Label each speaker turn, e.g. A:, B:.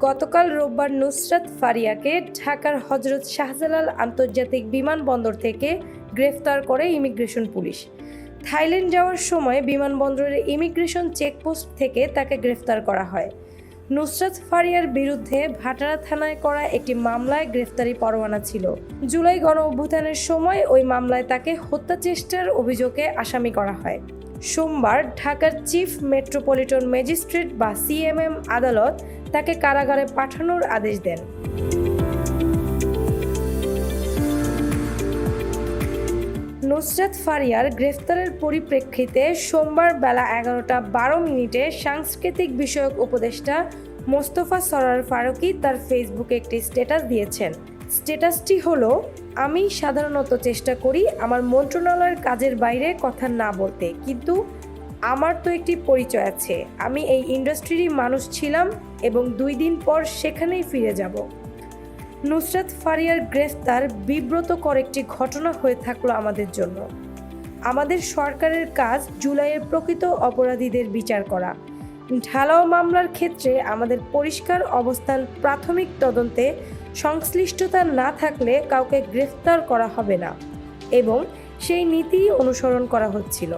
A: গতকাল রোববার নুসরাত ফারিয়াকে ঢাকার হযরত শাহজালাল আন্তর্জাতিক বিমানবন্দর থেকে গ্রেফতার করে ইমিগ্রেশন পুলিশ। থাইল্যান্ড যাওয়ার সময় বিমানবন্দরের ইমিগ্রেশন চেকপোস্ট থেকে তাকে গ্রেফতার করা হয়। নুসরাত ফারিয়ার বিরুদ্ধে ভাটারা থানায় করা একটি মামলায় গ্রেফতারি পরোয়ানা ছিল। জুলাই গণঅভ্যুত্থানের সময় ওই মামলায় তাকে হত্যা চেষ্টার অভিযোগে আসামি করা হয়। সোমবার ঢাকার চিফ মেট্রোপলিটন ম্যাজিস্ট্রেট বা সিএমএম আদালত তাকে কারাগারে পাঠানোর আদেশ দেন। নুসরাত ফারিয়ার গ্রেফতারের পরিপ্রেক্ষিতে সোমবার বেলা 11:12 সাংস্কৃতিক বিষয়ক উপদেষ্টা মোস্তফা সরোয়ার ফারুকী তার ফেসবুকে একটি স্ট্যাটাস দিয়েছেন। স্ট্যাটাসটি হলো, আমি সাধারণত চেষ্টা করি আমার মন্ত্রণালয়ের কাজের বাইরে কথা না বলতে, কিন্তু আমার তো একটি পরিচয় আছে। আমি এই ইন্ডাস্ট্রিরই মানুষ ছিলাম এবং 2 দিন পর সেখানেই ফিরে যাব। নুসরাত ফারিয়ার গ্রেফতার বিব্রতকর একটি ঘটনা হয়ে থাকলো আমাদের জন্য। আমাদের সরকারের কাজ জুলাইয়ের প্রকৃত অপরাধীদের বিচার করা। ঢালাও মামলার ক্ষেত্রে আমাদের পরিষ্কার অবস্থান, প্রাথমিক তদন্তে সংশ্লিষ্টতা না থাকলে কাউকে গ্রেফতার করা হবে না এবং সেই নীতিই অনুসরণ করা হচ্ছিল।